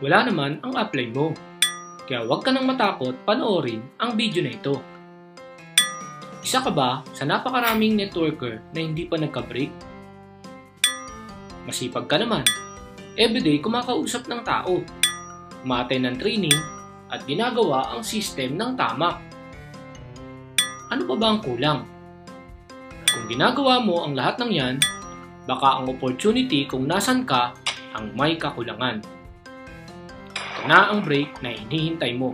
wala naman ang apply mo. Kaya huwag ka nang matakot panoorin ang video na ito. Isa ka ba sa napakaraming networker na hindi pa nagka-break? Masipag ka naman. Everyday kumakausap ng tao, umaattend ng training, at ginagawa ang system ng tama. Ano pa ba ang kulang? Kung ginagawa mo ang lahat ng yan, baka ang opportunity kung nasan ka ang may kakulangan. Ito na ang break na hinihintay mo.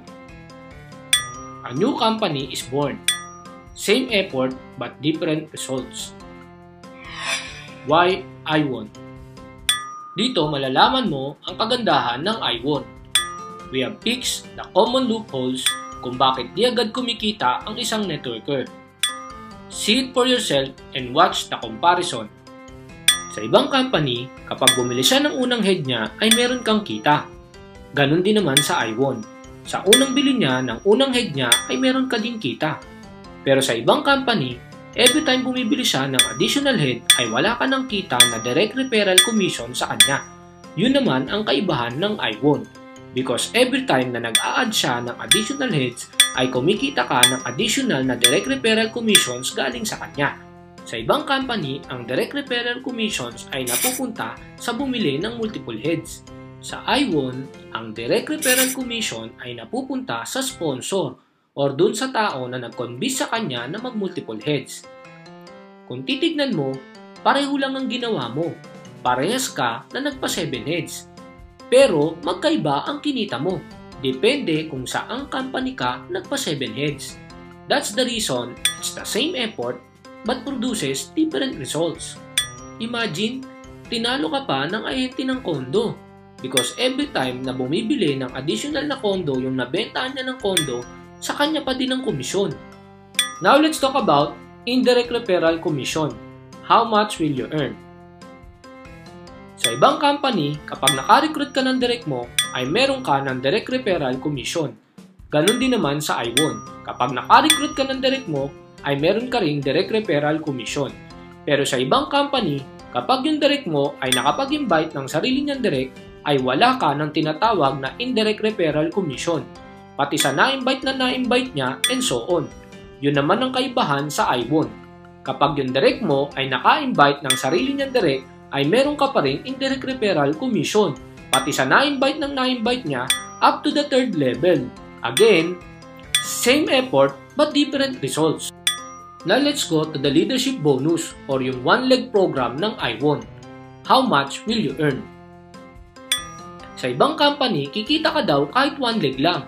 A new company is born. Same effort but different results. Why iWon? Dito malalaman mo ang kagandahan ng iWon. We have fixed the common loopholes kung bakit di agad kumikita ang isang networker. See it for yourself and watch the comparison. Sa ibang company, kapag bumili siya ng unang head niya ay meron kang kita. Ganon din naman sa iWon. Sa unang bili niya ng unang head niya ay meron ka din kita. Pero sa ibang company, every time bumibili siya ng additional head ay wala ka ng kita na direct referral commission sa kanya. Yun naman ang kaibahan ng iWon. Because every time na nag-a-add siya ng additional heads ay kumikita ka ng additional na direct referral commissions galing sa kanya. Sa ibang company, ang direct referral commissions ay napupunta sa bumili ng multiple heads. Sa iWon, ang direct referral commission ay napupunta sa sponsor or dun sa tao na nag-convince sa kanya na mag-multiple heads. Kung titignan mo, pareho lang ang ginawa mo. Parehas ka na nagpa-7 heads. Pero magkaiba ang kinita mo. Depende kung saang company ka nagpa-7 heads. That's the reason it's the same effort but produces different results. Imagine, tinalo ka pa ng ahente ng kondo because every time na bumibili ng additional na kondo yung nabentahan niya ng kondo, sa kanya pa din ang komisyon. Now let's talk about indirect referral commission. How much will you earn? Sa ibang company, kapag naka-recruit ka ng direct mo, ay meron ka ng direct referral commission. Ganon din naman sa iWon. Kapag naka-recruit ka ng direct mo, ay meron ka ring direct referral commission. Pero sa ibang company, kapag yung direct mo ay nakapag-invite ng sarili niyang direct, ay wala ka ng tinatawag na indirect referral commission. Pati sa na-invite niya, and so on. Yun naman ang kaibahan sa iWon. Kapag yung direct mo ay naka-invite ng sarili niyang direct, ay meron ka pa rin indirect referral commission. Pati sa na-invite niya, up to the 3rd level. Again, same effort but different results. Now let's go to the leadership bonus or yung one-leg program ng iWon. How much will you earn? Sa ibang company, kikita ka daw kahit one leg lang.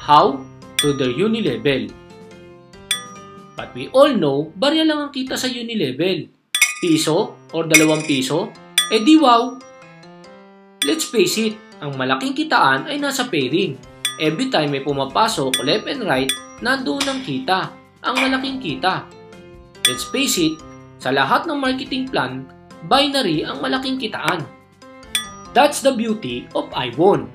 How? To the uni-level. But we all know, barya lang ang kita sa uni-level. Piso or 2 piso? Eh di wow! Let's face it, ang malaking kitaan ay nasa pairing. Every time may pumapasok left and right, nandoon ang kita, ang malaking kita. Let's face it, sa lahat ng marketing plan, binary ang malaking kitaan. That's the beauty of iWon.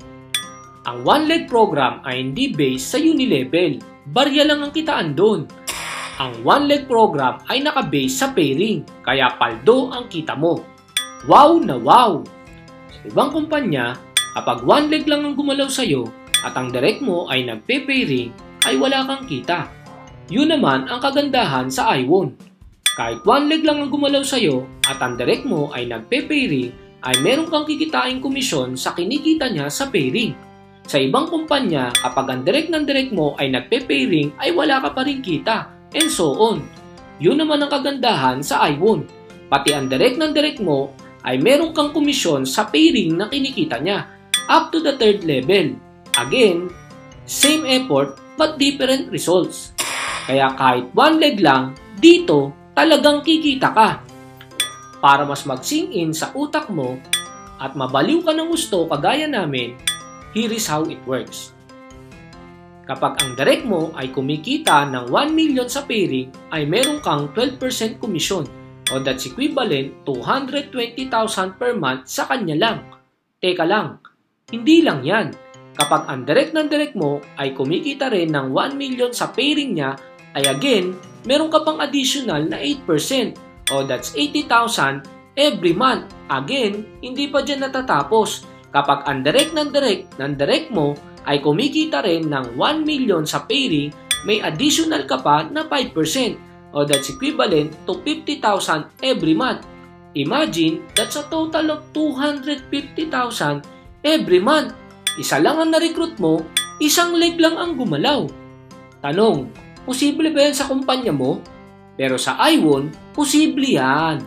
Ang one-leg program ay hindi based sa uni-level. Barya lang ang kitaan doon. Ang one-leg program ay naka-base sa pairing, kaya paldo ang kita mo. Wow na wow! Sa ibang kumpanya, kapag one leg lang ang gumalaw sa'yo at ang direct mo ay nagpe-pairing, ay wala kang kita. Yun naman ang kagandahan sa iWon. Kahit one leg lang ang gumalaw sa'yo at ang direct mo ay nagpe-pairing, ay meron kang kikitain komisyon sa kinikita niya sa pairing. Sa ibang kumpanya, kapag ang direct ng direct mo ay nagpe-pairing, ay wala ka pa rin kita, and so on. Yun naman ang kagandahan sa iWon. Pati ang direct ng direct mo ay meron kang komisyon sa pairing na kinikita niya, up to the 3rd level. Again, same effort but different results. Kaya kahit one leg lang, dito talagang kikita ka. Para mas mag-sink in sa utak mo at mabaliw ka ng gusto kagaya namin, here is how it works. Kapag ang direct mo ay kumikita ng 1 million sa pairing, ay meron kang 12% commission o that's equivalent to 120,000 per month sa kanya lang. Teka lang, hindi lang yan. Kapag ang direct ng direct mo ay kumikita rin ng 1 million sa pairing niya, ay again, meron ka pang additional na 8% o that's 80,000 every month. Again, hindi pa dyan natatapos. Kapag ang direct mo ay kumikita rin ng 1 million sa pairing, may additional ka pa na 5% o that's equivalent to 50,000 every month. Imagine, that's a total of 250,000 every month. Isa lang ang na-recruit mo, isang leg lang ang gumalaw. Tanong, posible ba yan sa kumpanya mo? Pero sa iWon, posible yan.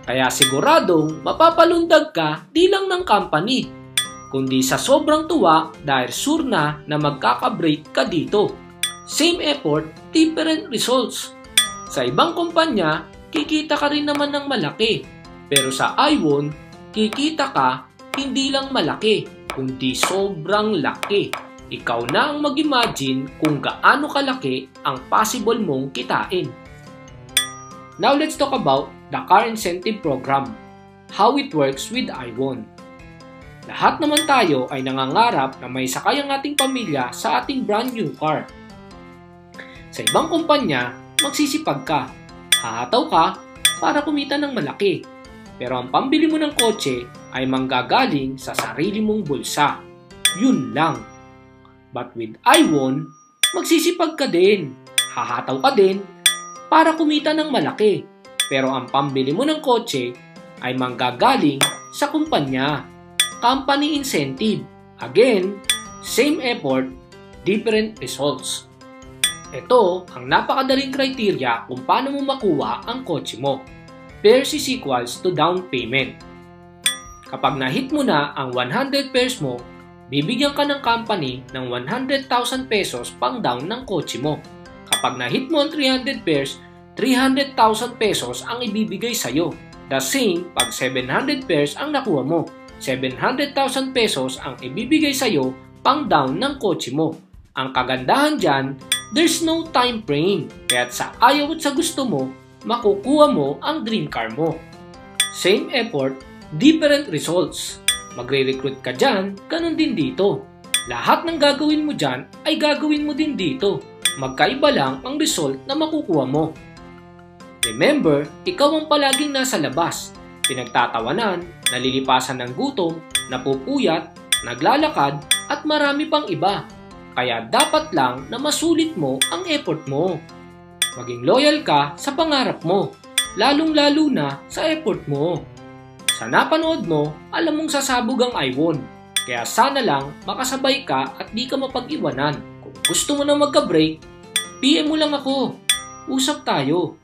Kaya siguradong mapapalundag ka di lang ng company, kundi sa sobrang tuwa dahil sure na magkaka-break ka dito. Same effort, different results. Sa ibang kumpanya, kikita ka rin naman ng malaki. Pero sa iWon, kikita ka hindi lang malaki, kundi sobrang laki. Ikaw na ang mag-imagine kung gaano kalaki ang possible mong kitain. Now let's talk about the car incentive program. How it works with iWon. Lahat naman tayo ay nangangarap na may sakay ang ating pamilya sa ating brand new car. Sa ibang kumpanya, magsisipag ka, hahataw ka para kumita ng malaki. Pero ang pambili mo ng kotse ay manggagaling sa sarili mong bulsa. Yun lang. But with iWon, magsisipag ka din, hahataw ka din para kumita ng malaki. Pero ang pambili mo ng kotse ay manggagaling sa kumpanya. Company incentive. Again, same effort, different results. Ito ang napakadaling criteria kung paano mo makuha ang kotse mo. Pairs is equals to down payment. Kapag na-hit mo na ang 100 pairs mo, bibigyan ka ng company ng 100,000 pesos pang down ng kotse mo. Kapag na-hit mo ang 300 pairs, 300,000 pesos ang ibibigay sa'yo. The same pag 700 pairs ang nakuha mo. 700,000 pesos ang ibibigay sa'yo pang down ng kotse mo. Ang kagandahan dyan, there's no time frame. Kaya't sa ayaw at sa gusto mo, makukuha mo ang dream car mo. Same effort, different results. Magre-recruit ka dyan, ganun din dito. Lahat ng gagawin mo dyan ay gagawin mo din dito. Magkaiba lang ang result na makukuha mo. Remember, ikaw ang palaging nasa labas. Pinagtatawanan, nalilipasan ng gutom, napupuyat, naglalakad, at marami pang iba. Kaya dapat lang na masulit mo ang effort mo. Maging loyal ka sa pangarap mo, lalong-lalo na sa effort mo. Sa napanood mo, alam mong sasabog ang iWon. Kaya sana lang makasabay ka at di ka mapag-iwanan. Kung gusto mo na magka-break, PM mo lang ako. Usap tayo.